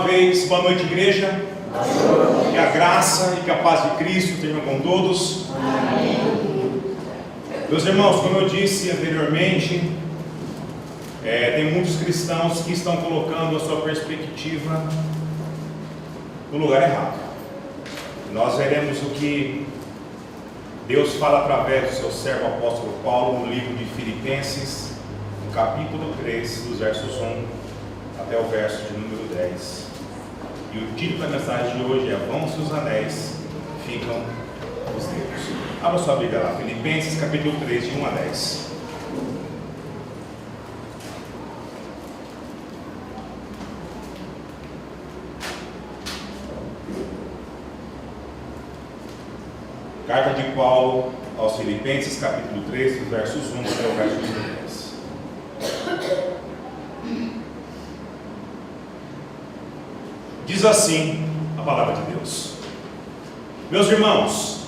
vez, boa noite, igreja. Que a graça e que a paz de Cristo estejam com todos. Amém. Meus irmãos, como eu disse anteriormente, tem muitos cristãos que estão colocando a sua perspectiva no lugar errado. Nós veremos o que Deus fala através do seu servo apóstolo Paulo no livro de Filipenses, no capítulo 3, dos versos 1 até o verso de número 10. E o título da mensagem de hoje é: Vão-se os anéis, ficam os dedos. Abra sua Bíblia lá, Filipenses capítulo 3, de 1 a 10. Carta de Paulo aos Filipenses, capítulo 3, dos versos 1 até o verso 10. Diz assim a palavra de Deus: Meus irmãos,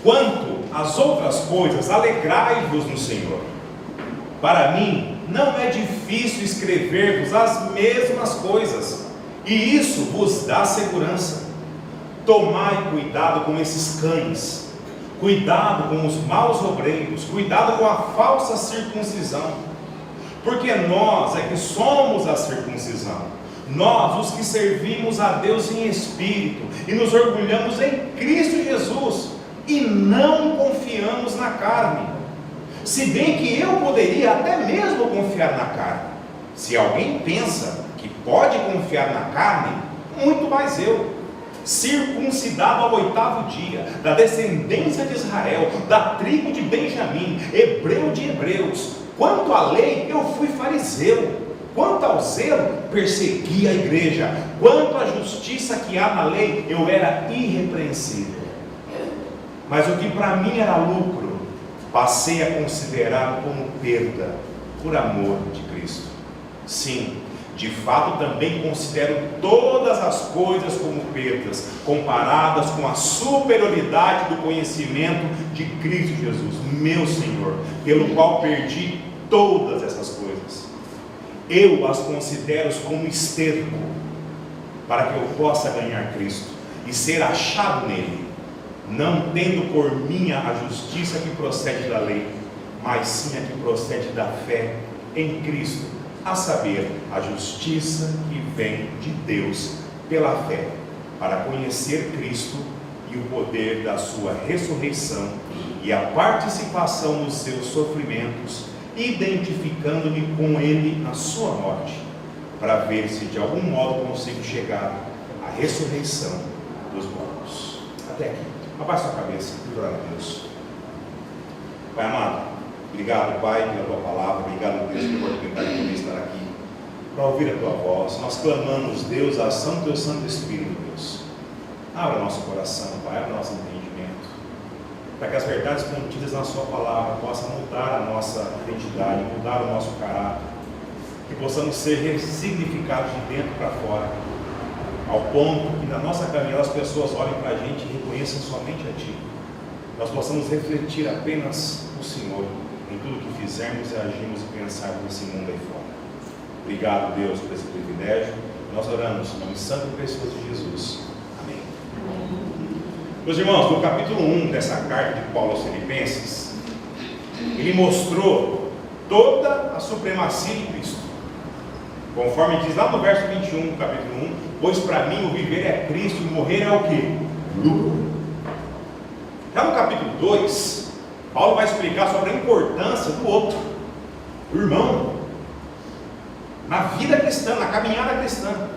quanto às outras coisas, alegrai-vos no Senhor. Para mim, não é difícil escrever-vos as mesmas coisas, e isso vos dá segurança. Tomai cuidado com esses cães, cuidado com os maus obreiros, cuidado com a falsa circuncisão, porque nós é que somos a circuncisão, nós os que servimos a Deus em espírito e nos orgulhamos em Cristo Jesus e não confiamos na carne, se bem que eu poderia até mesmo confiar na carne. Se alguém pensa que pode confiar na carne, muito mais eu, circuncidado ao 8º dia, da descendência de Israel, da tribo de Benjamim, hebreu de hebreus. Quanto à lei, eu fui fariseu. Quanto ao zelo, persegui a igreja. Quanto à justiça que há na lei, eu era irrepreensível. Mas o que para mim era lucro, passei a considerar como perda, por amor de Cristo. Sim, de fato também considero todas as coisas como perdas, comparadas com a superioridade do conhecimento de Cristo Jesus, meu Senhor, pelo qual perdi todas essas coisas. Eu as considero como esterco, para que eu possa ganhar Cristo e ser achado nele, não tendo por minha a justiça que procede da lei, mas sim a que procede da fé em Cristo, a saber, a justiça que vem de Deus pela fé, para conhecer Cristo e o poder da sua ressurreição e a participação nos seus sofrimentos, identificando-me com ele na sua morte, para ver se de algum modo consigo chegar à ressurreição dos mortos. Até aqui. Abaixa a cabeça e orar a Deus. Pai amado, obrigado, Pai, pela tua palavra. Obrigado, Deus, pela oportunidade de poder estar aqui para ouvir a tua voz. Nós clamamos, Deus, a ação do teu Santo Espírito, Deus. Abra nosso coração, Pai, abra nosso entendimento, para que as verdades contidas na sua palavra possam mudar a nossa identidade, mudar o nosso caráter, que possamos ser ressignificados de dentro para fora, ao ponto que na nossa caminhada as pessoas olhem para a gente e reconheçam somente a Ti. Nós possamos refletir apenas o Senhor em tudo que fizermos e agimos e pensarmos nesse mundo aí fora. Obrigado, Deus, por esse privilégio. Nós oramos no nome santo e precioso de Jesus. Amém. Meus irmãos, no capítulo 1 dessa carta de Paulo aos Filipenses, ele mostrou toda a supremacia de Cristo, conforme diz lá no verso 21 do capítulo 1: pois para mim o viver é Cristo e morrer é o quê? Lucro. Já no capítulo 2, Paulo vai explicar sobre a importância do outro, o irmão, na vida cristã, na caminhada cristã.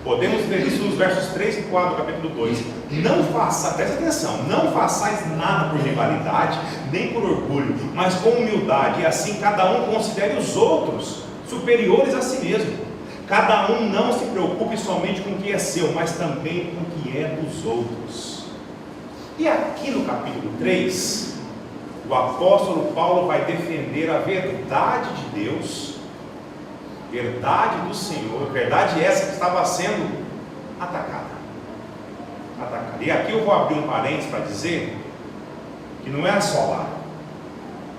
Podemos ver isso nos versos 3 e 4 do capítulo 2. Não faça, presta atenção, não façais nada por rivalidade, nem por orgulho, mas com humildade, e assim cada um considere os outros superiores a si mesmo. Cada um não se preocupe somente com o que é seu, mas também com o que é dos outros. E aqui no capítulo 3, o apóstolo Paulo vai defender a verdade de Deus, verdade do Senhor, verdade essa que estava sendo atacada. E aqui eu vou abrir um parênteses para dizer que não é só lá,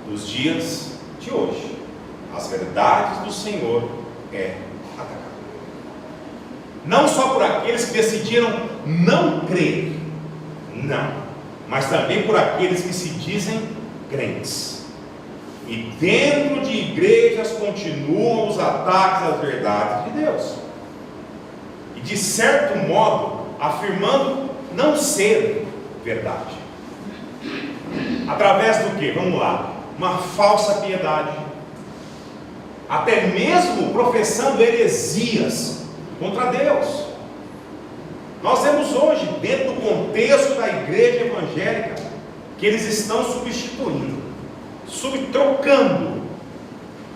nos dias de hoje, as verdades do Senhor é atacada. não só por aqueles que decidiram não crer, não, mas também por aqueles que se dizem crentes. E dentro de igrejas continuam os ataques às verdades de Deus, e de certo modo afirmando não ser verdade, através do que? Vamos lá, uma falsa piedade, até mesmo professando heresias contra Deus. Nós vemos hoje, dentro do contexto da igreja evangélica, que eles estão trocando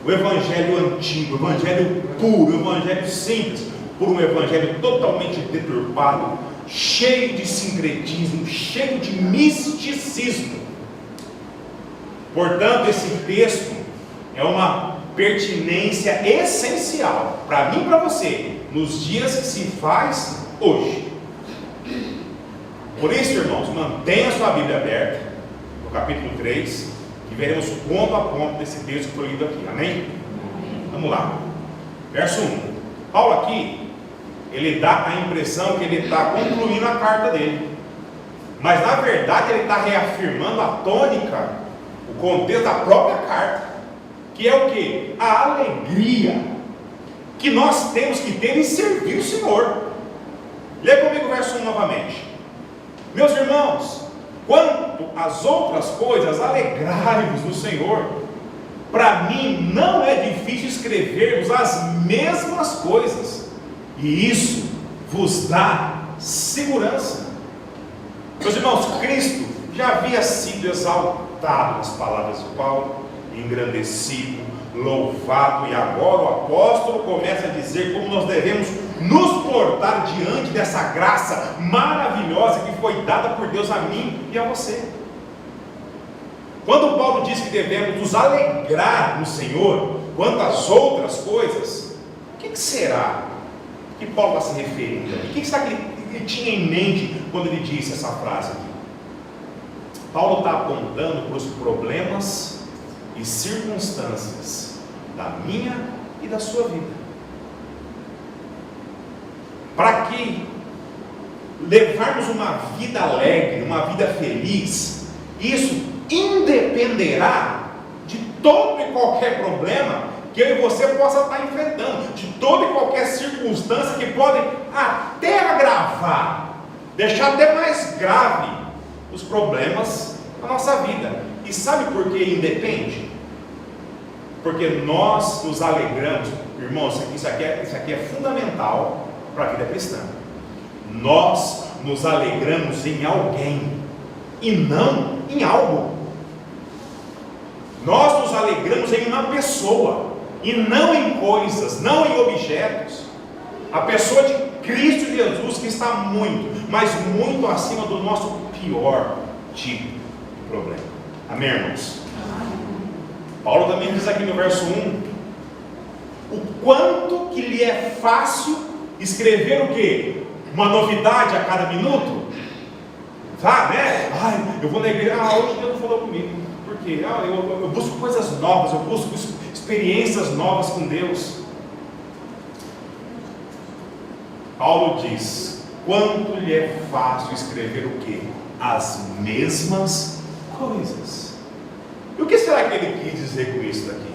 o evangelho antigo, o evangelho puro, o evangelho simples, por um evangelho totalmente deturpado, cheio de sincretismo, cheio de misticismo. Portanto, esse texto é uma pertinência essencial para mim e para você, nos dias que se faz hoje. Por isso, irmãos, mantenha sua Bíblia aberta no capítulo 3, e veremos ponto a ponto desse texto que foi lido aqui, amém? Vamos lá, verso 1. Paulo aqui, ele dá a impressão que ele está concluindo a carta dele, mas na verdade ele está reafirmando a tônica, o contexto da própria carta, que é o que? A alegria que nós temos que ter em servir o Senhor. Leia comigo o verso 1 novamente. Meus irmãos, quanto às outras coisas, alegrai-vos no Senhor. Para mim não é difícil escrever-vos as mesmas coisas, e isso vos dá segurança. Meus irmãos, Cristo já havia sido exaltado nas palavras de Paulo, engrandecido, louvado, e agora o apóstolo começa a dizer como nós devemos nos portar diante dessa graça maravilhosa que foi dada por Deus a mim e a você. Quando Paulo diz que devemos nos alegrar no Senhor quanto às outras coisas, o que será que Paulo está se referindo? O que será que ele tinha em mente quando ele disse essa frase aqui? Paulo está apontando para os problemas e circunstâncias da minha e da sua vida, para que levarmos uma vida alegre, uma vida feliz, isso independerá de todo e qualquer problema que eu e você possa estar enfrentando, de toda e qualquer circunstância que podem até agravar, deixar até mais grave os problemas da nossa vida. E sabe por que independe? Porque nós nos alegramos, irmãos, isso aqui é fundamental para a vida cristã. Nós nos alegramos em alguém e não em algo. Nós nos alegramos em uma pessoa e não em coisas, não em objetos. A pessoa de Cristo Jesus, que está muito, mas muito acima do nosso pior tipo de problema. Amém, irmãos? Paulo também diz aqui no verso 1 o quanto que lhe é fácil escrever o quê? Uma novidade a cada minuto. Tá, né? Eu vou na igreja, hoje Deus não falou comigo. Por quê? Eu busco coisas novas, eu busco experiências novas com Deus. Paulo diz, quanto lhe é fácil escrever o quê? As mesmas coisas. E o que será que ele quis dizer com isso daqui?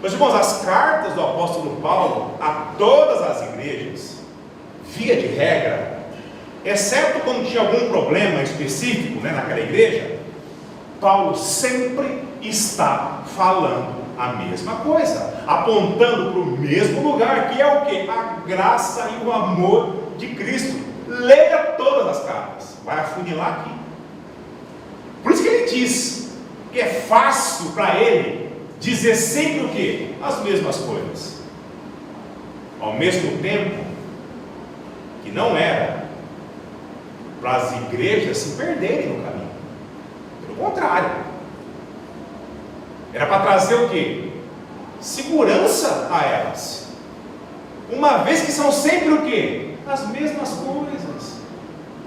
Meus irmãos, as cartas do apóstolo Paulo a todas as igrejas, via de regra, exceto quando tinha algum problema específico, naquela igreja, Paulo sempre está falando a mesma coisa, apontando para o mesmo lugar, que é o que? A graça e o amor de Cristo. Leia todas as cartas, vai afunilar aqui. Por isso que ele diz que é fácil para ele dizer sempre o que? As mesmas coisas, ao mesmo tempo que não era para as igrejas se perderem no caminho. Pelo contrário, era para trazer o que? Segurança a elas, uma vez que são sempre o que? As mesmas coisas,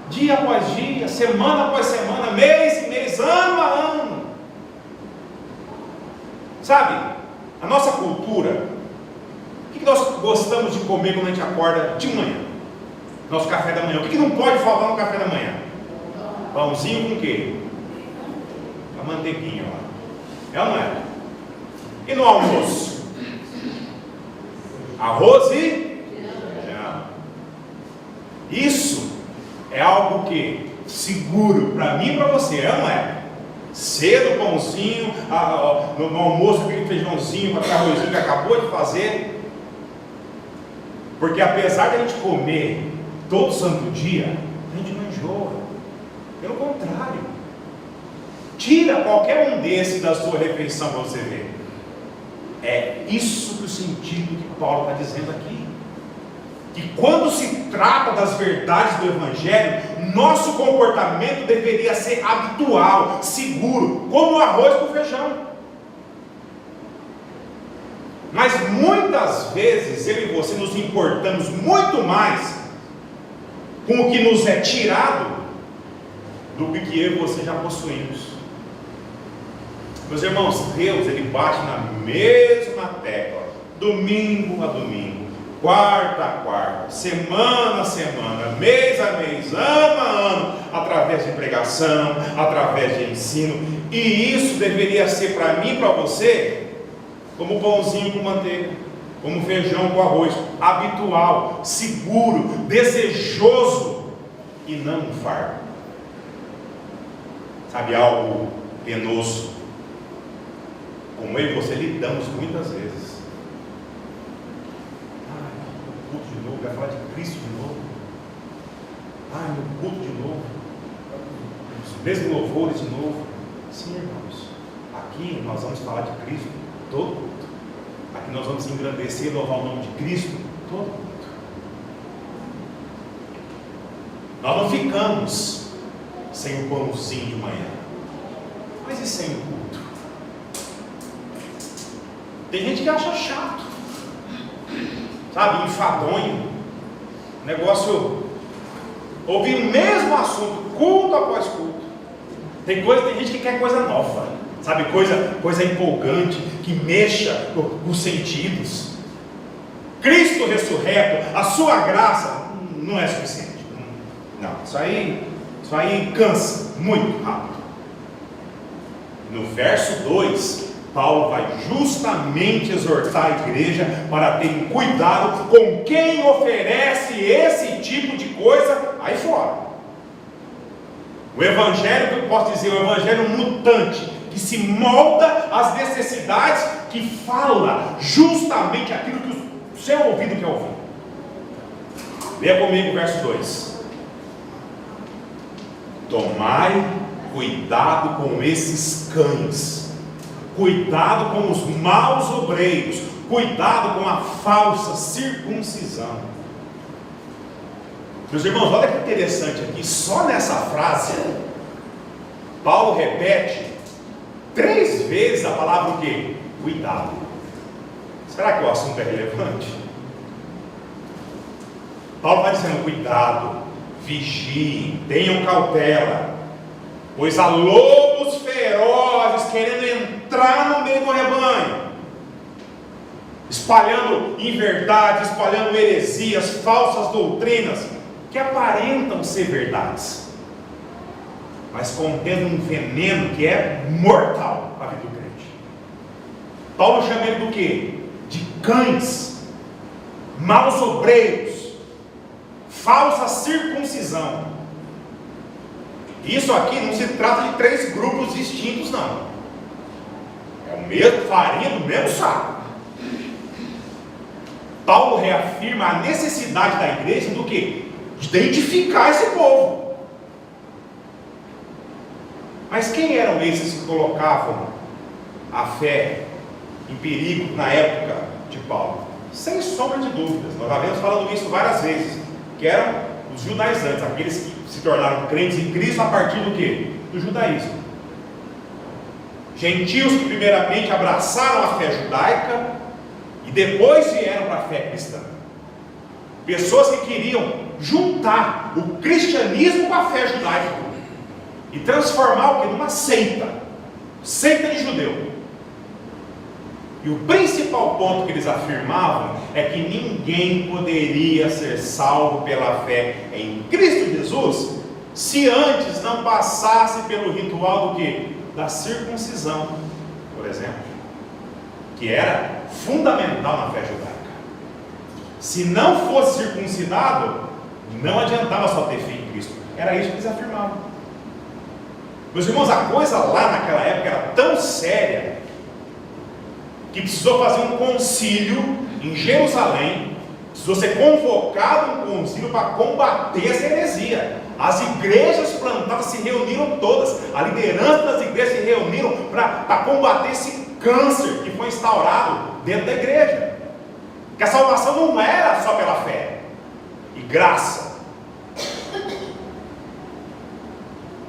dia após dia, semana após semana, mês em mês, ano a ano. Sabe, a nossa cultura, o que nós gostamos de comer quando a gente acorda de manhã? Nosso café da manhã. O que não pode faltar no café da manhã? Pãozinho com o quê? A manteiguinha lá. É ou não é? E no almoço? Arroz e feijão. Isso é algo que seguro para mim e para você, é ou não é? Cedo, pãozinho, no almoço aquele feijãozinho, aquele arrozinho que acabou de fazer. Porque apesar de a gente comer todo santo dia, a gente não enjoa. Pelo contrário, tira qualquer um desses da sua refeição para você ver. É isso que o sentido que Paulo está dizendo aqui. Que quando se trata das verdades do Evangelho, nosso comportamento deveria ser habitual, seguro, como o arroz com feijão. Mas muitas vezes eu e você nos importamos muito mais com o que nos é tirado do que eu e você já possuímos. Meus irmãos, Deus, Ele bate na mesma tecla, domingo a domingo, quarta a quarta, semana a semana, mês a mês, ano a ano, através de pregação, através de ensino. E isso deveria ser para mim e para você como pãozinho com manteiga, como feijão com arroz, habitual, seguro, desejoso e não um fardo. Sabe, algo penoso, como eu e você lidamos muitas vezes. No culto de novo, vai falar de Cristo de novo. No culto de novo, os mesmos louvores de novo. Sim, irmãos, aqui nós vamos falar de Cristo todo culto. Aqui nós vamos engrandecer e louvar o nome de Cristo todo culto. Nós não ficamos sem o pãozinho de manhã, mas e sem o culto? Tem gente que acha chato, sabe, enfadonho, negócio, ouvir o mesmo assunto, culto após culto. Tem gente que quer coisa nova, sabe, coisa empolgante, que mexa com os sentidos. Cristo ressurreto, a sua graça não é suficiente. Não, isso aí cansa muito rápido. No verso 2, Paulo vai justamente exortar a igreja para ter cuidado com quem oferece esse tipo de coisa aí fora. O evangelho, que eu posso dizer, o evangelho mutante, que se molda às necessidades, que fala justamente aquilo que o seu ouvido quer ouvir. Leia comigo o verso 2. Tomai cuidado com esses cães, cuidado com os maus obreiros, cuidado com a falsa circuncisão. Meus irmãos, olha que interessante aqui, só nessa frase, Paulo repete 3 vezes a palavra o quê? Cuidado. Será que o assunto é relevante? Paulo vai dizendo, cuidado, vigiem, tenham cautela, pois há lobos ferozes querendo entrar no meio do rebanho, espalhando inverdades, espalhando heresias, falsas doutrinas, que aparentam ser verdades, mas contendo um veneno que é mortal para a vida do crente. Paulo chama ele do quê? De cães, maus obreiros, falsa circuncisão. Isso aqui não se trata de 3 grupos distintos, não. É o mesmo, farinha do mesmo saco. Paulo reafirma a necessidade da igreja do quê? De identificar esse povo. Mas quem eram esses que colocavam a fé em perigo na época de Paulo? Sem sombra de dúvidas, nós já vemos falando isso várias vezes, que eram os judaizantes, aqueles que se tornaram crentes em Cristo a partir do quê? Do judaísmo. Gentios que primeiramente abraçaram a fé judaica e depois vieram para a fé cristã. Pessoas que queriam juntar o cristianismo com a fé judaica e transformar o que? Numa seita de judeu. E o principal ponto que eles afirmavam é que ninguém poderia ser salvo pela fé em Cristo Jesus se antes não passasse pelo ritual do quê? Da circuncisão, por exemplo, que era fundamental na fé judaica. Se não fosse circuncidado, não adiantava só ter fé em Cristo. Era isso que eles afirmavam. Meus irmãos, a coisa lá naquela época era tão séria que precisou fazer um concílio em Jerusalém, precisou ser convocado um concílio para combater essa heresia. As igrejas plantadas se reuniram todas, a liderança das igrejas se reuniram para combater esse câncer que foi instaurado dentro da igreja. Que a salvação não era só pela fé e graça.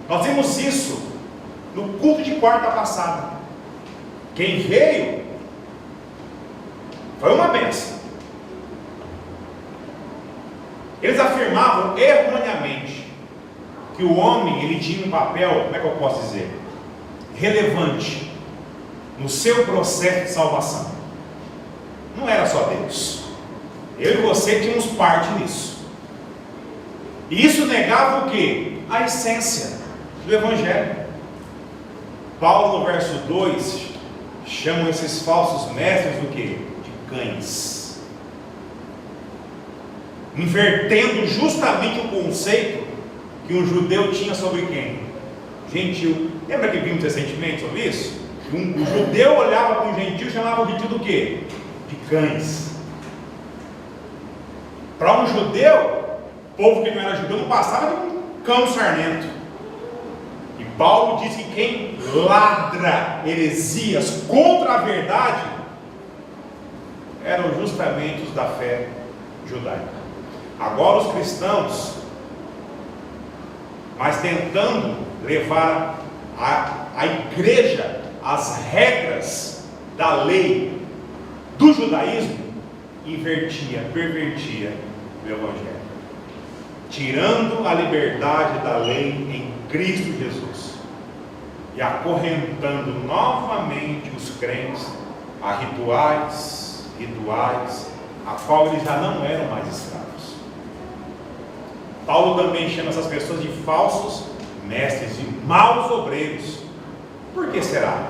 Nós vimos isso no culto de quarta passada. Quem veio foi uma bênção. Eles afirmavam erroneamente que o homem ele tinha um papel, como é que eu posso dizer, relevante no seu processo de salvação. Não era só Deus. Eu e você tínhamos parte nisso. E isso negava o quê? A essência do Evangelho. Paulo no verso 2 chama esses falsos mestres do quê? De cães. Invertendo justamente o conceito que um judeu tinha sobre quem? Gentil. Lembra que vimos recentemente sobre isso? Um judeu olhava para um gentil e chamava o gentil do quê? De cães. Para um judeu, povo que não era judeu não passava de um cão sarnento. E Paulo diz que quem ladra heresias contra a verdade eram justamente os da fé judaica. Agora os cristãos, mas tentando levar a igreja às regras da lei do judaísmo, pervertia o Evangelho, tirando a liberdade da lei em Cristo Jesus e acorrentando novamente os crentes a rituais, a qual eles já não eram mais escravos. Paulo também chama essas pessoas de falsos mestres, de maus obreiros. Por que será?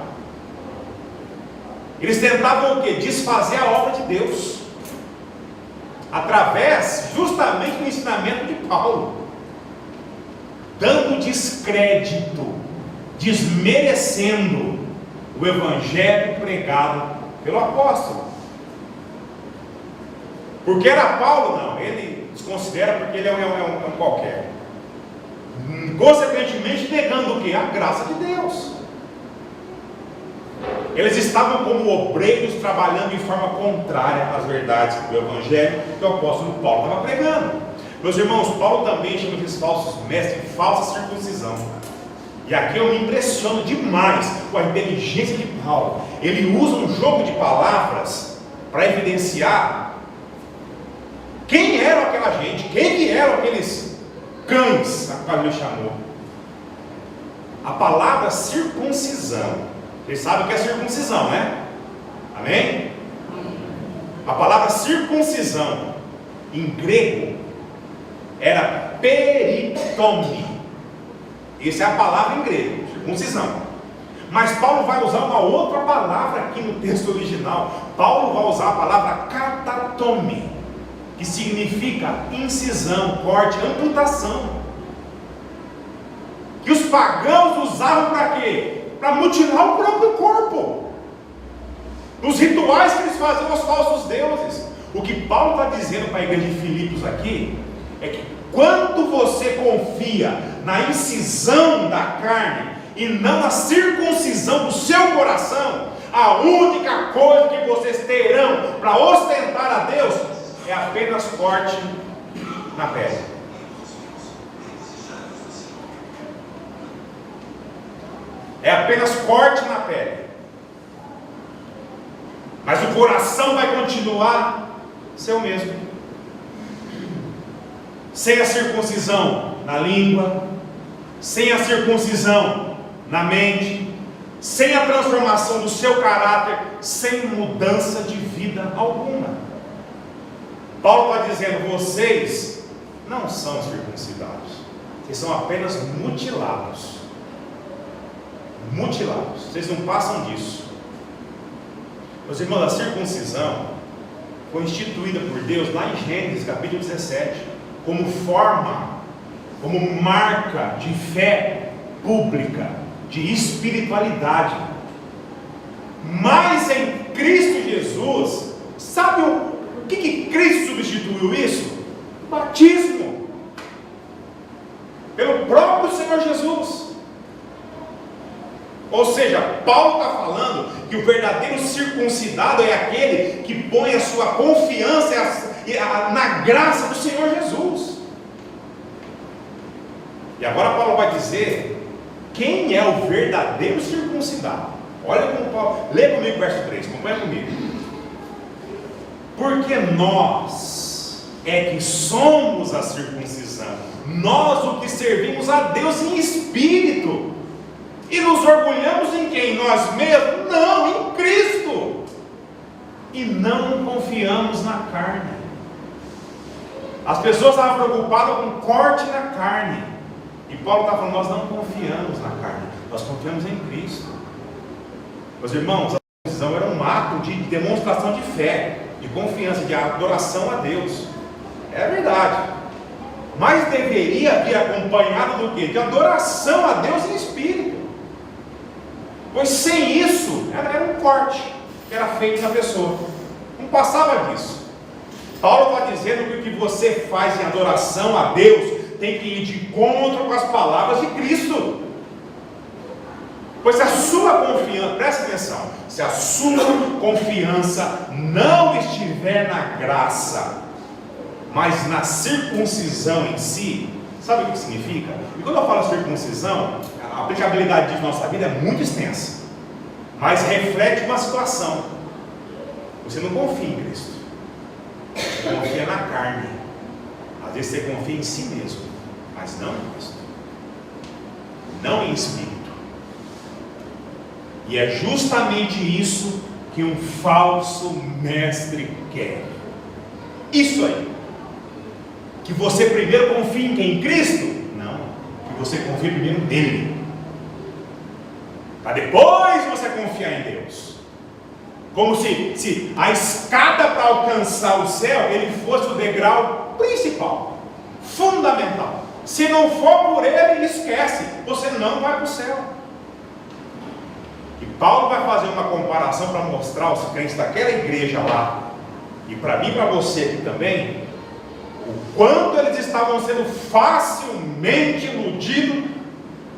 Eles tentavam o quê? Desfazer a obra de Deus, através justamente do ensinamento de Paulo, dando descrédito, desmerecendo o Evangelho pregado pelo apóstolo. Porque era Paulo? Não, ele desconsidera porque ele é um qualquer. Consequentemente negando o que? A graça de Deus. Eles estavam como obreiros trabalhando em forma contrária às verdades do Evangelho que o apóstolo Paulo estava pregando. Meus irmãos, Paulo também chama esses falsos mestres de falsa circuncisão. E aqui eu me impressiono demais com a inteligência de Paulo. Ele usa um jogo de palavras para evidenciar quem era aquela gente, quem que eram aqueles cães a qual ele chamou. A palavra circuncisão, vocês sabem o que é circuncisão, né? Amém? A palavra circuncisão em grego era peritome. Essa é a palavra em grego, circuncisão. Mas Paulo vai usar uma outra palavra aqui no texto original. Paulo vai usar a palavra catatome, que significa incisão, corte, amputação. Que os pagãos usavam para quê? Para mutilar o próprio corpo. Nos rituais que eles faziam aos falsos deuses. O que Paulo está dizendo para a igreja de Filipos aqui é que quando você confia na incisão da carne e não na circuncisão do seu coração, a única coisa que vocês terão para ostentar a Deus é apenas corte na pele. É apenas corte na pele. Mas o coração vai continuar ser o mesmo. Sem a circuncisão na língua, sem a circuncisão na mente, sem a transformação do seu caráter, sem mudança de vida alguma. Paulo está dizendo: vocês não são circuncidados, vocês são apenas mutilados. Mutilados, vocês não passam disso. Meus irmãos, a circuncisão foi instituída por Deus lá em Gênesis capítulo 17, como forma, como marca de fé pública, de espiritualidade. Mas em Cristo Jesus, sabe o que Cristo substituiu isso? O batismo, pelo próprio Senhor Jesus. Ou seja, Paulo está falando que o verdadeiro circuncidado é aquele que põe a sua confiança na graça do Senhor Jesus. E agora Paulo vai dizer quem é o verdadeiro circuncidado. Olha como Paulo, lê comigo o verso 3, acompanha comigo. Porque nós é que somos a circuncisão, nós o que servimos a Deus em espírito, e nos orgulhamos em quem? Nós mesmos? Não, em Cristo. E não confiamos na carne. As pessoas estavam preocupadas com corte na carne, e Paulo está falando: nós não confiamos na carne, nós confiamos em Cristo. Meus irmãos, a circuncisão era um ato de demonstração de fé, de confiança, de adoração a Deus. É verdade, mas deveria vir acompanhado do quê? De adoração a Deus em espírito. Pois sem isso, era um corte que era feito na pessoa, não passava disso. Paulo está dizendo que o que você faz em adoração a Deus tem que ir de encontro com as palavras de Cristo. Pois se a sua confiança, presta atenção, se a sua confiança não estiver na graça, mas na circuncisão em si, sabe o que significa? E quando eu falo circuncisão, a aplicabilidade disso na nossa vida é muito extensa, mas reflete uma situação. Você não confia em Cristo, você confia na carne. Às vezes você confia em si mesmo, mas não em Cristo, não em espírito. E é justamente isso que um falso mestre quer. Isso aí. Que você primeiro confie em quem? Em Cristo? Não. Que você confie primeiro nele, para depois você confiar em Deus. Como se a escada para alcançar o céu, ele fosse o degrau principal, fundamental. Se não for por ele, esquece, você não vai para o céu. E Paulo vai fazer uma comparação para mostrar aos crentes daquela igreja lá, e para mim e para você aqui também, o quanto eles estavam sendo facilmente iludidos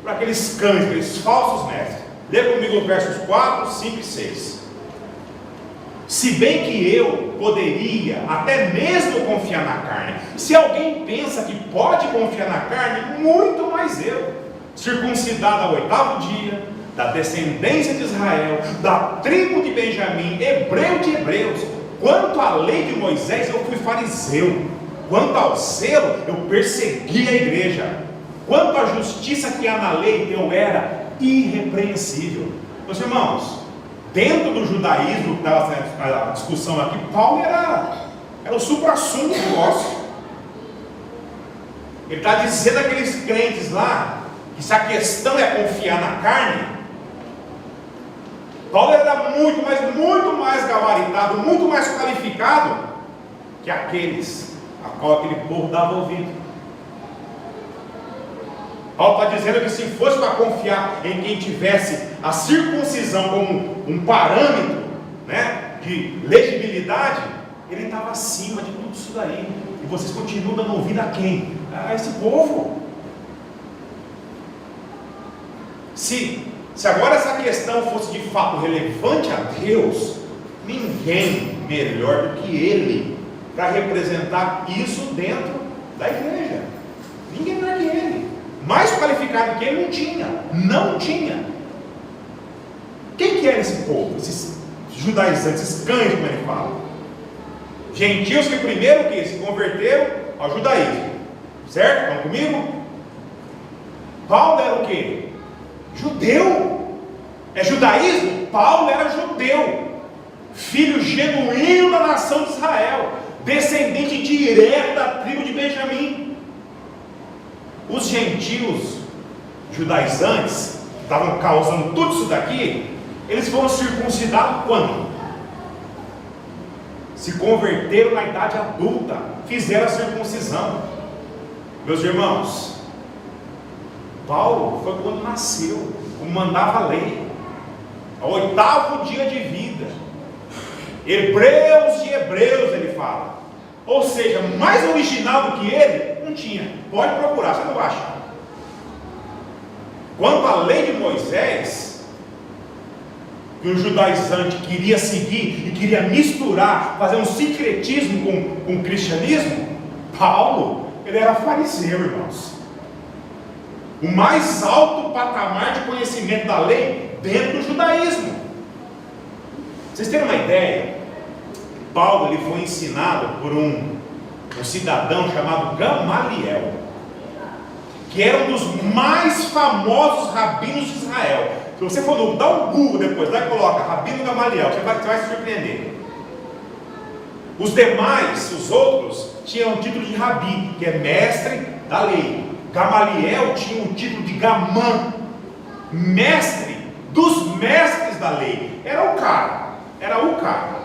por aqueles cães, aqueles falsos mestres. Lê comigo os versos 4, 5 e 6. Se bem que eu poderia até mesmo confiar na carne, se alguém pensa que pode confiar na carne, muito mais eu, circuncidado ao 8º dia, da descendência de Israel, da tribo de Benjamim, hebreu de hebreus. Quanto à lei de Moisés, eu fui fariseu. Quanto ao zelo, eu persegui a igreja. Quanto à justiça que há na lei, eu era irrepreensível. Meus irmãos, dentro do judaísmo, que estava a discussão aqui, Paulo era o supra-sumo do negócio. Ele está dizendo àqueles crentes lá, que se a questão é confiar na carne, Paulo era muito mais gabaritado, muito mais qualificado que aqueles a qual aquele povo dava ouvido. Paulo está dizendo que se fosse para confiar em quem tivesse a circuncisão como um parâmetro, né, de legibilidade, ele estava acima de tudo isso daí. E vocês continuam dando ouvido a quem? A esse povo. Se agora essa questão fosse de fato relevante a Deus, ninguém melhor do que Ele para representar isso dentro da igreja. Ninguém melhor que Ele. Mais qualificado que Ele não tinha. Quem que era esse povo? Esses judaizantes, esses cães, como ele fala. Gentios que primeiro que se converteram ao judaísmo. Certo? Estão comigo? Paulo era o quê? Judeu. É judaísmo? Paulo era judeu, filho genuíno da nação de Israel, descendente direto da tribo de Benjamim. Os gentios judaizantes, que estavam causando tudo isso daqui, eles foram circuncidados quando? Se converteram na idade adulta, fizeram a circuncisão. Meus irmãos, Paulo foi quando nasceu, como mandava a lei, ao 8º dia de vida. Hebreus de Hebreus, ele fala. Ou seja, mais original do que ele, não tinha. Pode procurar, você não acha. Quanto à lei de Moisés, que o judaizante queria seguir e queria misturar, fazer um sincretismo com o cristianismo, Paulo, ele era fariseu, irmãos. O mais alto patamar de conhecimento da lei dentro do judaísmo. Vocês terem uma ideia, Paulo ele foi ensinado por um cidadão chamado Gamaliel, que era um dos mais famosos rabinos de Israel. Se você for dá um Google depois, lá e coloca Rabino Gamaliel, você vai se surpreender. Os demais, os outros, tinham o título de Rabi, que é mestre da lei. Gamaliel tinha o título de Gamã, mestre dos mestres da lei. Era o cara.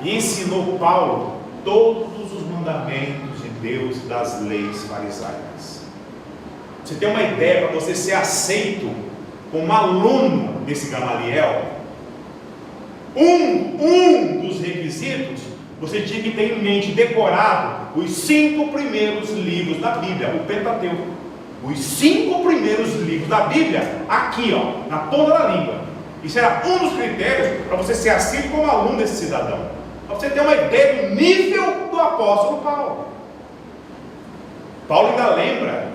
E ensinou Paulo todos os mandamentos de Deus e das leis farisaicas. Você tem uma ideia, para você ser aceito como aluno desse Gamaliel, um dos requisitos, você tinha que ter em mente, decorado, os 5 primeiros livros da Bíblia, o Pentateuco. Os 5 primeiros livros da Bíblia, aqui, ó, na ponta da língua. Isso era um dos critérios para você ser aceito como aluno desse cidadão. Para você ter uma ideia do nível do apóstolo Paulo. Paulo ainda lembra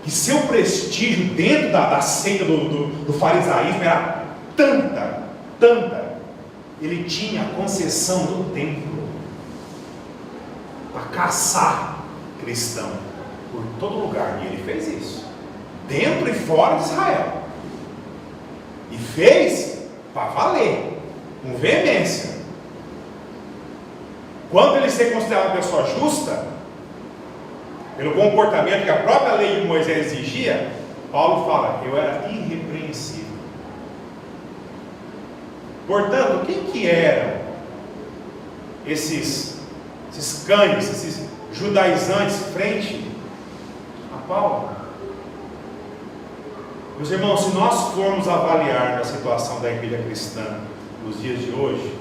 que seu prestígio dentro da seita do farisaísmo era tanta, ele tinha a concessão do templo para caçar cristão por todo lugar, e ele fez isso, dentro e fora de Israel, e fez para valer, com veemência. Quando ele ser considerado uma pessoa justa, pelo comportamento que a própria lei de Moisés exigia, Paulo fala, eu era irrepreensível. Portanto, quem que eram esses cães, esses judaizantes frente a Paulo? Meus irmãos, se nós formos avaliar a situação da igreja cristã nos dias de hoje,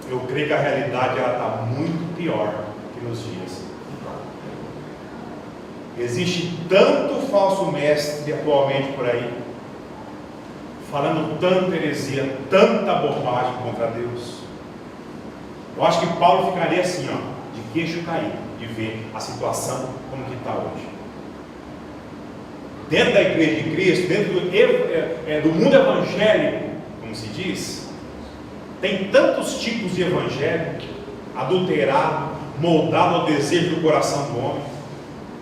eu creio que a realidade está muito pior que nos dias. Existe tanto falso mestre atualmente por aí, falando tanta heresia, tanta bobagem contra Deus. Eu acho que Paulo ficaria assim, ó, de queixo caído, de ver a situação como que está hoje. Dentro da igreja de Cristo, dentro do mundo evangélico, como se diz, tem tantos tipos de evangelho, adulterado, moldado ao desejo do coração do homem,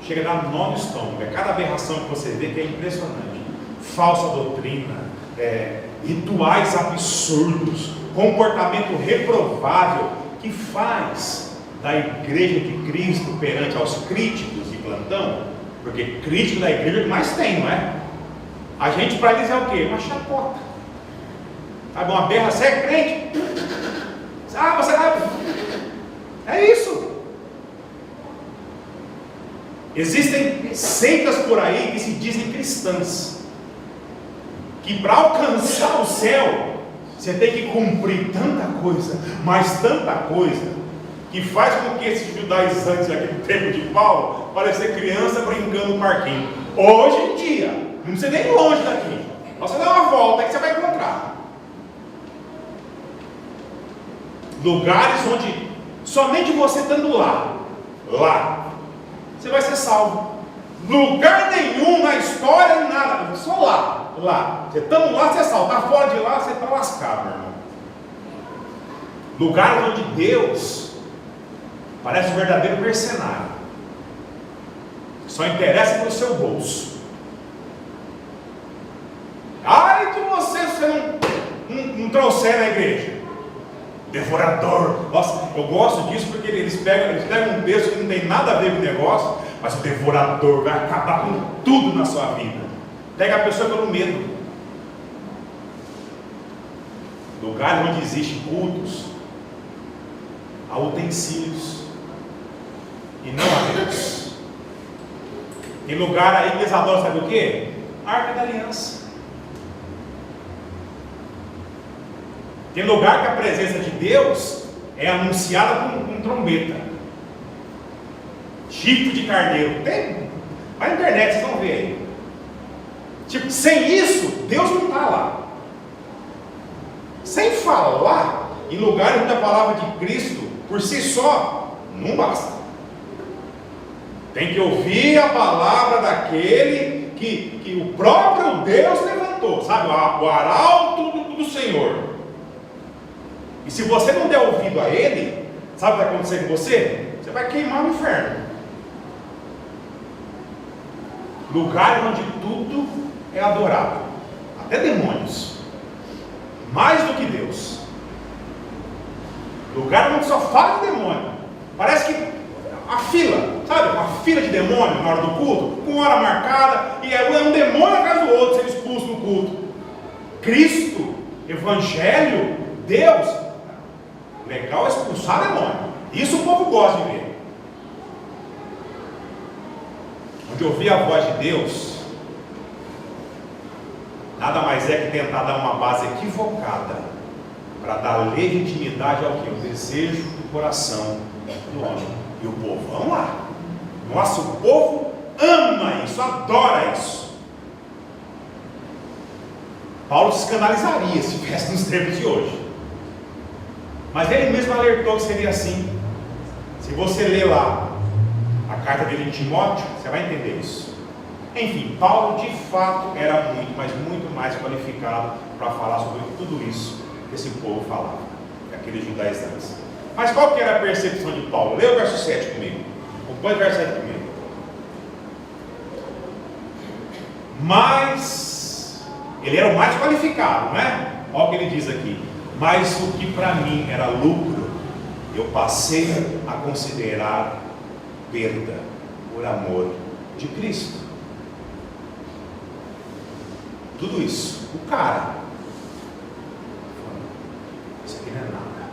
chega a dar nó no estômago. É cada aberração que você vê que é impressionante. Falsa doutrina, rituais absurdos, comportamento reprovável, que faz da igreja de Cristo perante aos críticos de plantão, porque crítico da igreja é o que mais tem, não é? A gente para eles é o quê? Uma chacota. Sabe, uma berra, você é crente? Você é isso. Existem seitas por aí que se dizem cristãs, que para alcançar o céu, você tem que cumprir tanta coisa, mas tanta coisa, que faz com que esses judaizantes aqui do tempo de Paulo parecer criança brincando no parquinho. Hoje em dia, não precisa nem ir longe daqui, você dá uma volta aí que você vai encontrar lugares onde somente você estando lá, você vai ser salvo. Lugar nenhum na história, nada, só lá. Você estando lá, você é salvo. Está fora de lá, você está lascado, meu irmão. Lugar onde Deus parece um verdadeiro mercenário, só interessa para o seu bolso. não trouxer na igreja? Devorador. Nossa, eu gosto disso porque eles pegam um texto que não tem nada a ver com o negócio, mas o devorador vai acabar com tudo na sua vida. Pega a pessoa pelo medo. Lugares onde existem cultos, há utensílios e não há Deus. Tem lugar aí que eles adoram, sabe o quê? Arca da Aliança. Tem lugar que a presença de Deus é anunciada com trombeta, chifre de carneiro. Tem, vai na internet, vocês vão ver aí. Tipo, sem isso, Deus não está lá. Sem falar, em lugares onde a palavra de Cristo, por si só, não basta. Tem que ouvir a palavra daquele que o próprio Deus levantou, sabe? O arauto do Senhor. E se você não der ouvido a ele, sabe o que vai acontecer com você? Você vai queimar no inferno. Lugar onde tudo é adorado, até demônios, mais do que Deus. Lugar onde só fala de demônio. Parece que a fila, sabe? Uma fila de demônio na hora do culto, com hora marcada, e é um demônio atrás do outro sendo expulso no culto. Cristo, Evangelho, Deus, legal é expulsar demônio. Isso o povo gosta de ver. Onde ouvir a voz de Deus, nada mais é que tentar dar uma base equivocada para dar legitimidade ao que? O desejo do coração do homem. E o povo, vamos lá. Nossa, o povo ama isso, adora isso. Paulo se escandalizaria se estivesse nos tempos de hoje. Mas ele mesmo alertou que seria assim. Se você ler lá a carta dele em Timóteo, você vai entender isso. Enfim, Paulo de fato era muito, mas muito mais qualificado para falar sobre tudo isso que esse povo falava, aqueles judaizantes. Mas qual que era a percepção de Paulo? Leia o verso 7 comigo. Acompanhe o verso 7 comigo. Mas ele era o mais qualificado, não é? Olha o que ele diz aqui. Mas o que para mim era lucro, eu passei a considerar perda por amor de Cristo. Tudo isso, o cara, isso aqui não é nada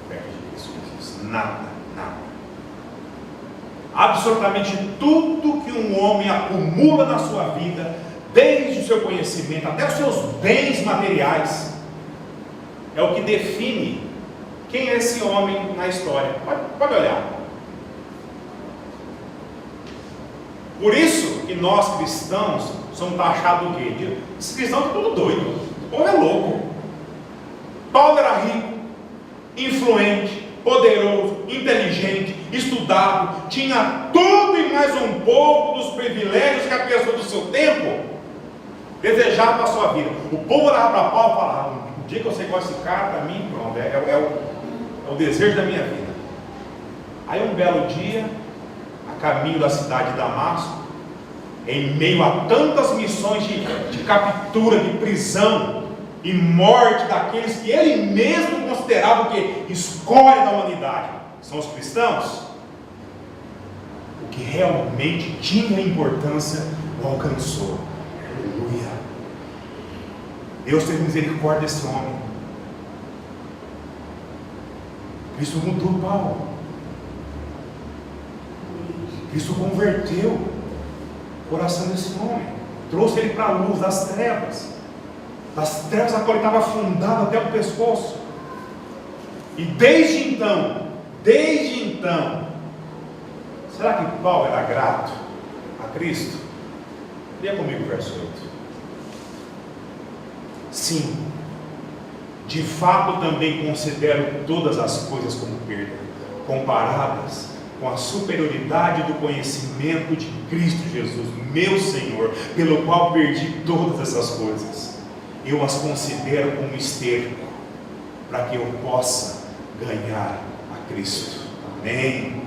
perto de Cristo Jesus. Nada. Absolutamente tudo que um homem acumula na sua vida, desde o seu conhecimento até os seus bens materiais, é o que define quem é esse homem na história. Pode olhar. Por isso que nós cristãos somos taxados do quê? Esses cristãos estão tudo doido. O povo é louco. Paulo era rico, influente, poderoso, inteligente, estudado, tinha tudo e mais um pouco dos privilégios que a pessoa do seu tempo desejava para a sua vida. O povo olhava para Paulo e falava: o dia que eu sei qual é esse cara, para mim, pronto, é o desejo da minha vida. Aí um belo dia, a caminho da cidade de Damasco, em meio a tantas missões de captura, de prisão e morte daqueles que ele mesmo considerava o que? Escória da humanidade, são os cristãos. O que realmente tinha importância o alcançou. Aleluia. Deus teve misericórdia desse homem. Cristo mudou Paulo. Cristo converteu o coração desse homem, trouxe ele para a luz das trevas a qual ele estava afundado até o pescoço. E desde então, será que Paulo era grato a Cristo? Leia comigo o verso 8. Sim, de fato também considero todas as coisas como perda, comparadas com a superioridade do conhecimento de Cristo Jesus, meu Senhor, pelo qual perdi todas essas coisas. Eu as considero como esterco, para que eu possa ganhar a Cristo. Amém?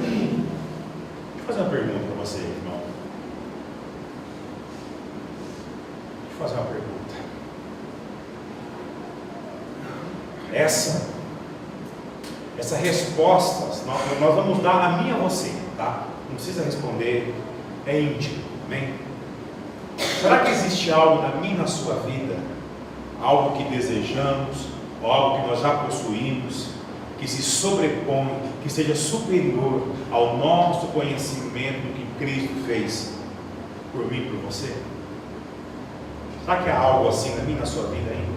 Deixa eu fazer uma pergunta para você, irmão. Deixa eu fazer uma pergunta. essa resposta nós vamos dar a mim e a você, tá? Não precisa responder, é íntimo, amém? Será que existe algo na minha e na sua vida, algo que desejamos, ou algo que nós já possuímos, que se sobrepõe, que seja superior ao nosso conhecimento do que Cristo fez por mim e por você? Será que há algo assim na minha e na sua vida ainda?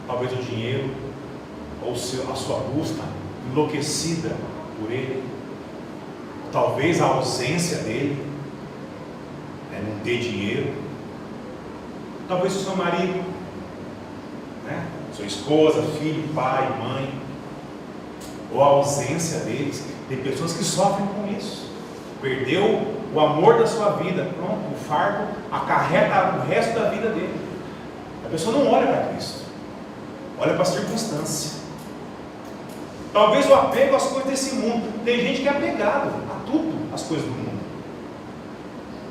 Talvez o dinheiro, ou a sua busca enlouquecida por ele, talvez a ausência dele, não ter dinheiro, talvez o seu marido, sua esposa, filho, pai, mãe, ou a ausência deles. Tem pessoas que sofrem com isso, perdeu o amor da sua vida, pronto, o fardo acarreta o resto da vida dele. A pessoa não olha para Cristo, olha para a circunstância. Talvez o apego às coisas desse mundo. Tem gente que é apegado a tudo, as coisas do mundo.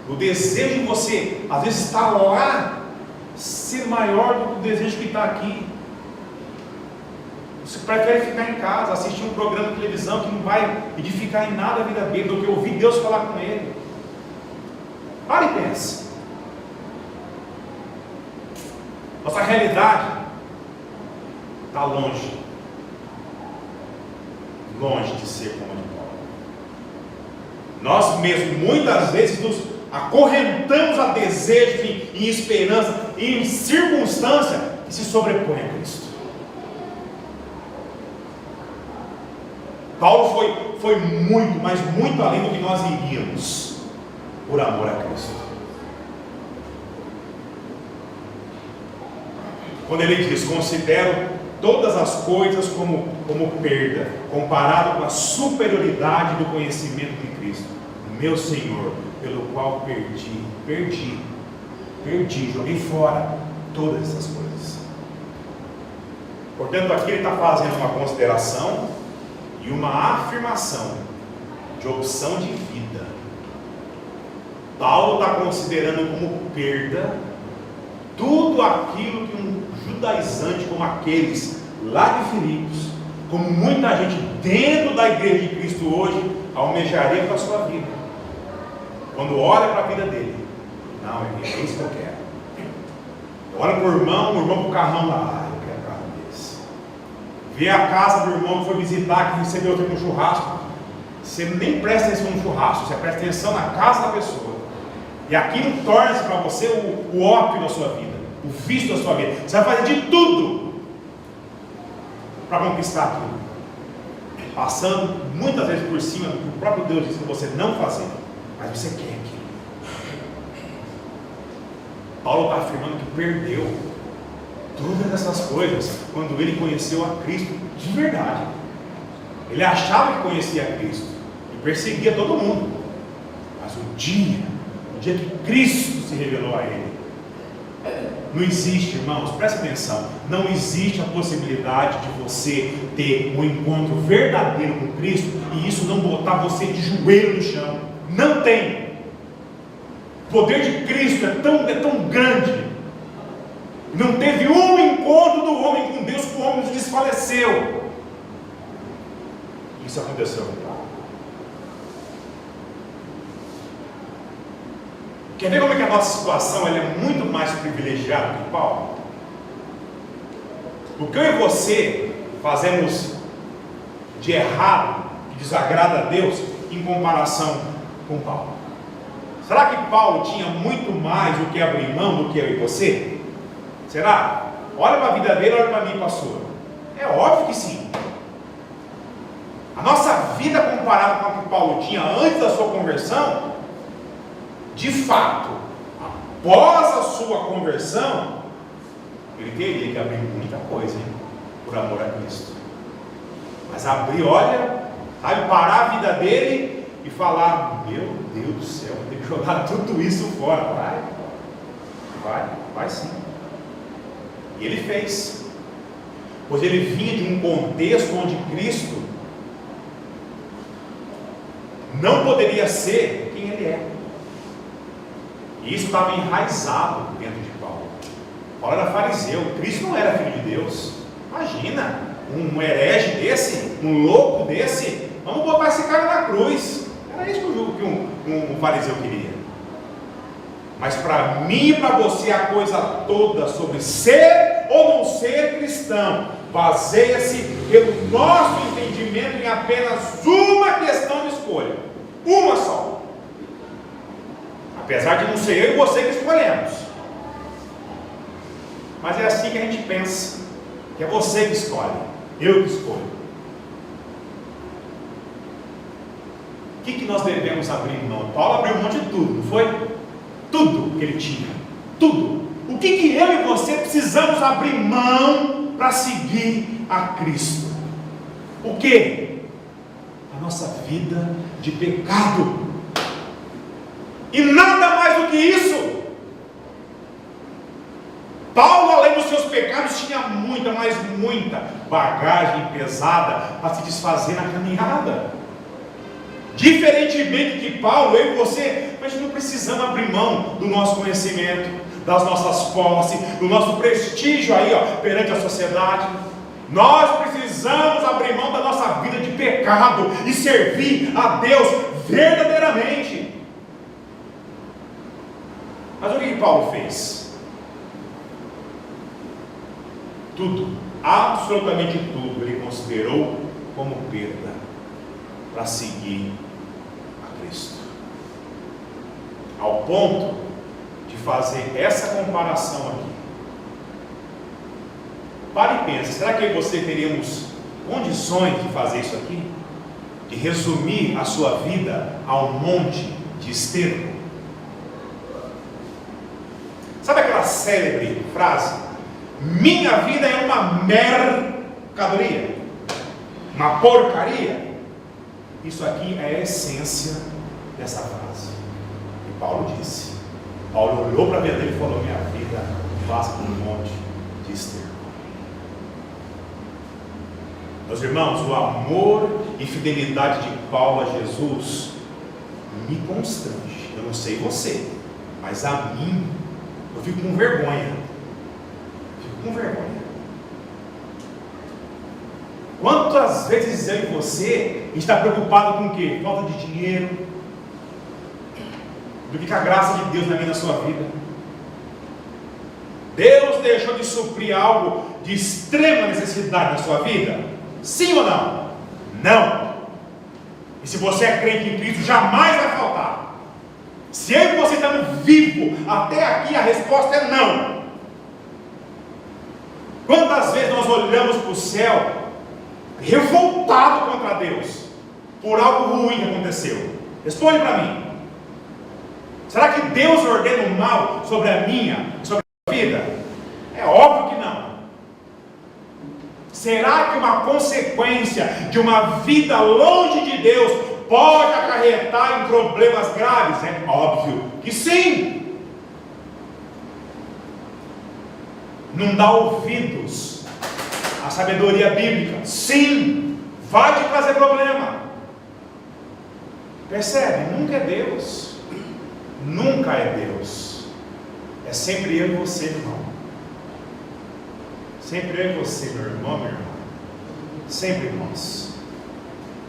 O desejo de você, às vezes, estar lá, ser maior do que o desejo que está aqui. Você prefere ficar em casa, assistir um programa de televisão que não vai edificar em nada a vida dele, do que ouvir Deus falar com ele. Para e pense. Nossa realidade está longe de ser como a de Paulo. Nós mesmos muitas vezes nos acorrentamos a desejo, em esperança, em circunstância que se sobrepõe a Cristo. Paulo foi muito, mas muito além do que nós iríamos, por amor a Cristo. Quando ele diz: considero todas as coisas como perda, comparado com a superioridade do conhecimento de Cristo, meu Senhor, pelo qual perdi, joguei fora todas essas coisas. Portanto, aqui ele está fazendo uma consideração e uma afirmação de opção de vida. Paulo está considerando como perda tudo aquilo que um judaizante como aqueles lá de Filipos, como muita gente dentro da igreja de Cristo hoje, almejaria para a sua vida. Quando olha para a vida dele, não, é isso que eu quero. Olha para o irmão com o carrão lá, eu quero carro desse. Vê a casa do irmão que foi visitar, que recebeu outro no churrasco, você nem presta atenção no churrasco, você presta atenção na casa da pessoa. E aquilo torna-se para você o ópio da sua vida, o vício da sua vida. Você vai fazer de tudo para conquistar aquilo, passando muitas vezes por cima do que o próprio Deus disse para você não fazer, mas você quer aquilo. Paulo está afirmando que perdeu todas essas coisas quando ele conheceu a Cristo de verdade. Ele achava que conhecia a Cristo e perseguia todo mundo, mas o dia que Cristo se revelou a ele, não existe, irmãos, preste atenção, não existe a possibilidade de você ter um encontro verdadeiro com Cristo e isso não botar você de joelho no chão. Não tem. O poder de Cristo é tão grande. Não teve um encontro do homem com Deus que o homem desfaleceu. Isso aconteceu com Paulo. Quer ver como é que a nossa situação ela é muito mais privilegiada que Paulo? O que eu e você fazemos de errado, que desagrada a Deus, em comparação com Paulo? Será que Paulo tinha muito mais do que abrir mão do que eu e você? Será? Olha para a vida dele, olha para mim, pastor. É óbvio que sim. A nossa vida comparada com a que Paulo tinha antes da sua conversão, de fato, após a sua conversão, ele teria que abrir muita coisa, hein? Por amor a Cristo. Mas abrir, olha, sabe, parar a vida dele e falar: meu Deus do céu, vou ter que jogar tudo isso fora. Vai sim. E ele fez, pois ele vinha de um contexto onde Cristo não poderia ser quem ele é. E isso estava enraizado dentro de Paulo. Paulo era fariseu, Cristo não era filho de Deus. Imagina, um herege desse, um louco desse, vamos botar esse cara na cruz. Era isso que eu julgo que um fariseu queria. Mas para mim e para você a coisa toda sobre ser ou não ser cristão baseia-se pelo nosso entendimento em apenas uma questão de escolha, uma só. Apesar de não ser eu e você que escolhemos, mas é assim que a gente pensa, que é você que escolhe, eu que escolho. O que nós devemos abrir mão? Paulo abriu mão de tudo, não foi? Tudo que ele tinha, tudo. O que eu e você precisamos abrir mão para seguir a Cristo? O que? A nossa vida de pecado. E nada mais do que isso. Paulo, além dos seus pecados, tinha muita, mas muita bagagem pesada para se desfazer na caminhada. Diferentemente de Paulo, eu e você, nós não precisamos abrir mão do nosso conhecimento, das nossas posses, do nosso prestígio aí, perante a sociedade. Nós precisamos abrir mão da nossa vida de pecado e servir a Deus verdadeiramente. Mas o que Paulo fez? Tudo, absolutamente tudo, ele considerou como perda para seguir a Cristo, ao ponto de fazer essa comparação aqui. Pare e pense, será que eu e você teríamos condições de fazer isso aqui? De resumir a sua vida a um monte de esterco? Sabe aquela célebre frase? Minha vida é uma mercadoria, uma porcaria. Isso aqui é a essência dessa frase. E Paulo disse. Paulo olhou para a vida dele e falou: minha vida passa por um monte de esterco. Meus irmãos, o amor e fidelidade de Paulo a Jesus me constrange. Eu não sei você, mas a mim, eu fico com vergonha. Fico com vergonha. Quantas vezes eu e você está preocupado com o quê? Falta de dinheiro, do que a graça de Deus na minha e na sua vida. Deus deixou de suprir algo de extrema necessidade na sua vida? Sim ou não? Não. E se você é crente em Cristo, jamais vai faltar. Se eu e você estamos vivos até aqui, a resposta é não. Quantas vezes nós olhamos para o céu revoltado contra Deus por algo ruim que aconteceu? Responde para mim. Será que Deus ordena o mal sobre a minha, sobre a vida? É óbvio que não. Será que uma consequência de uma vida longe de Deus pode acarretar em problemas graves? É óbvio que sim. Não dá ouvidos à sabedoria bíblica? Sim, vai te trazer problema. Percebe? Nunca é Deus. Nunca é Deus. É sempre eu e você, irmão. Sempre eu e você, meu irmão, minha irmã. Sempre nós.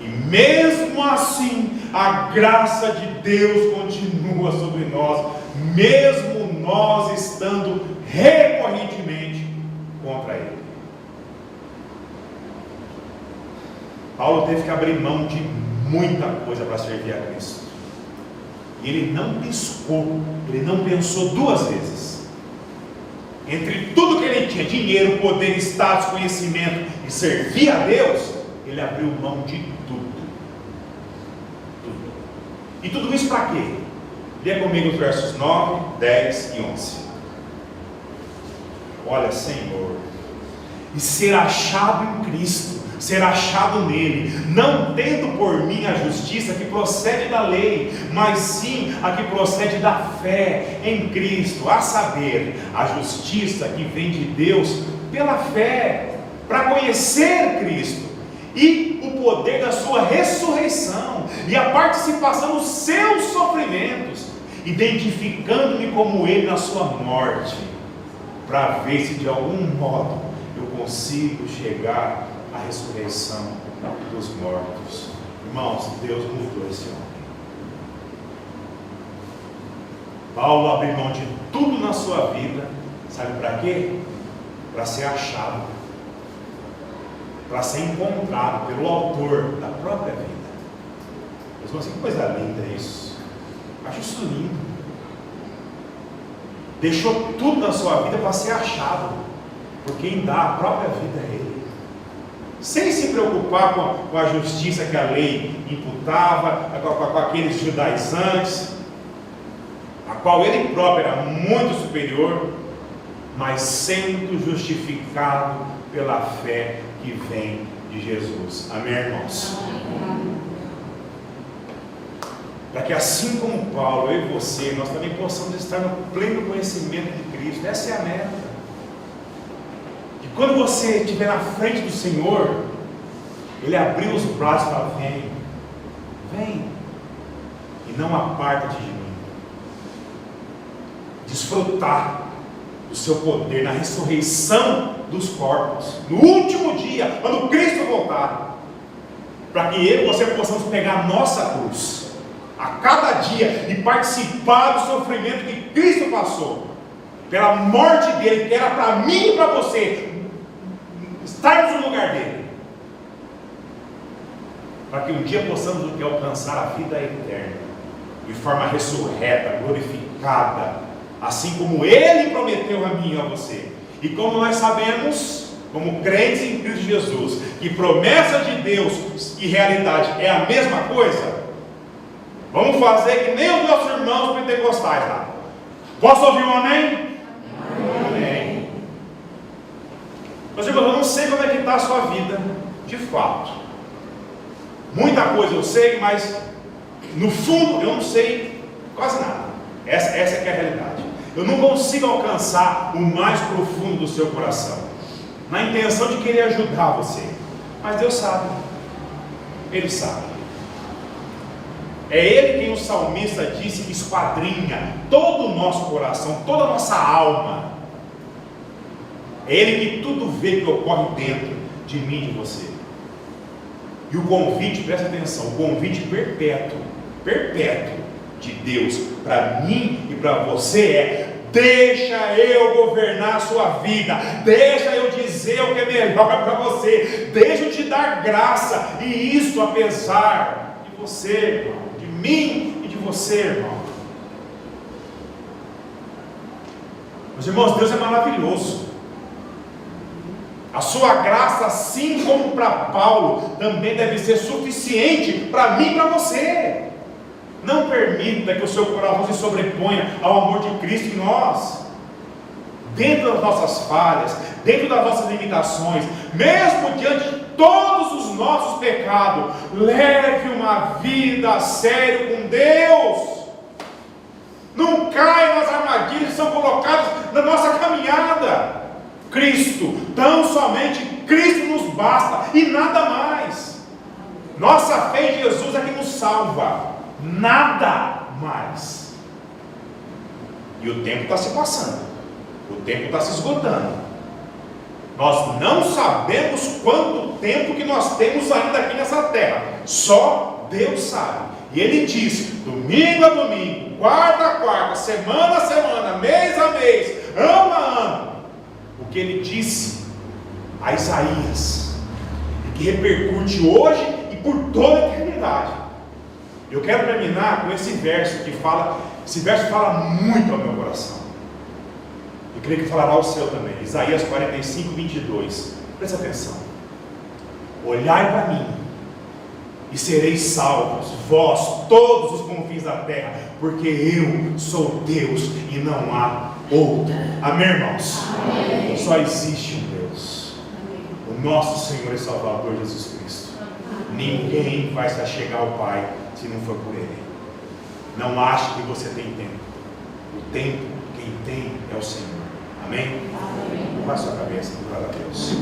E mesmo assim, a graça de Deus continua sobre nós, mesmo nós estando recorrentemente contra Ele. Paulo teve que abrir mão de muita coisa para servir a Cristo. E ele não piscou, ele não pensou duas vezes. Entre tudo que ele tinha, dinheiro, poder, status, conhecimento, e servir a Deus, ele abriu mão de tudo. Tudo. E tudo isso para quê? Leia comigo os versos 9, 10 e 11. Olha, Senhor, e ser achado em Cristo, ser achado nele, não tendo por mim a justiça que procede da lei, mas sim a que procede da fé em Cristo, a saber, a justiça que vem de Deus pela fé, para conhecer Cristo, e o poder da sua ressurreição, e a participação dos seus sofrimentos, identificando-me como ele na sua morte, para ver se de algum modo eu consigo chegar à ressurreição dos mortos. Irmãos, Deus mudou esse homem. Paulo abriu mão de tudo na sua vida, sabe para quê? Para ser achado, para ser encontrado pelo autor da própria vida. Mas assim, que coisa linda isso. Acho isso lindo. Deixou tudo na sua vida para ser achado por quem dá a própria vida a ele, sem se preocupar com a justiça que a lei imputava, com aqueles judaizantes, a qual ele próprio era muito superior, mas sendo justificado pela fé que vem de Jesus. Amém, irmãos? Para que assim como Paulo, eu e você, nós também possamos estar no pleno conhecimento de Cristo. Essa é a meta. E quando você estiver na frente do Senhor, Ele abriu os braços e falou: vem, vem, e não aparta-te de mim. Desfrutar do seu poder na ressurreição dos corpos, no último dia, quando Cristo voltar, para que eu e você possamos pegar a nossa cruz a cada dia e participar do sofrimento que Cristo passou, pela morte dele, que era para mim e para você estarmos no lugar dele, para que um dia possamos alcançar a vida eterna de forma ressurreta, glorificada, assim como ele prometeu a mim e a você. E como nós sabemos, como crentes em Cristo Jesus, que promessa de Deus e realidade é a mesma coisa, vamos fazer que nem os nossos irmãos pentecostais lá. Posso ouvir um amém? Amém. Meus irmãos, eu não sei como é que está a sua vida, de fato. Muita coisa eu sei, mas no fundo eu não sei quase nada. Essa é que é a realidade. Eu não consigo alcançar o mais profundo do seu coração, na intenção de querer ajudar você. Mas Deus sabe. Ele sabe. É Ele quem o salmista disse que esquadrinha todo o nosso coração, toda a nossa alma. É Ele que tudo vê que ocorre dentro de mim e de você. E o convite, presta atenção, o convite perpétuo de Deus para mim e para você é: deixa eu governar a sua vida, deixa eu dizer o que é melhor para você, deixa eu te dar graça, e isso apesar de você, irmão, de mim e de você, irmão. Meus irmãos, Deus é maravilhoso. A sua graça, assim como para Paulo, também deve ser suficiente para mim e para você. Não permita que o seu coração se sobreponha ao amor de Cristo em nós. Dentro das nossas falhas, dentro das nossas limitações, mesmo diante de todos os nossos pecados, leve uma vida a sério com Deus. Não caia nas armadilhas que são colocadas na nossa caminhada. Cristo, tão somente Cristo nos basta e nada mais. Nossa fé em Jesus é que nos salva, nada mais. E o tempo está se passando, o tempo está se esgotando. Nós não sabemos quanto tempo que nós temos ainda aqui nessa terra, só Deus sabe. E Ele diz, domingo a domingo, quarta a quarta, semana a semana, mês a mês, ano a ano, o que Ele disse a Isaías, e que repercute hoje e por toda a eternidade. Eu quero terminar com esse verso que fala, esse verso fala muito ao meu coração. Eu creio que falará ao seu também. Isaías 45, 22. Presta atenção. Olhai para mim e sereis salvos, vós, todos os confins da terra, porque eu sou Deus e não há outro. Amém, irmãos? Amém. Só existe um Deus, o nosso Senhor e Salvador Jesus Cristo. Ninguém vai se chegar ao Pai se não for por Ele. Não ache que você tem tempo. O tempo quem tem é o Senhor. Amém? Amém. Baixe a cabeça, glória a Deus.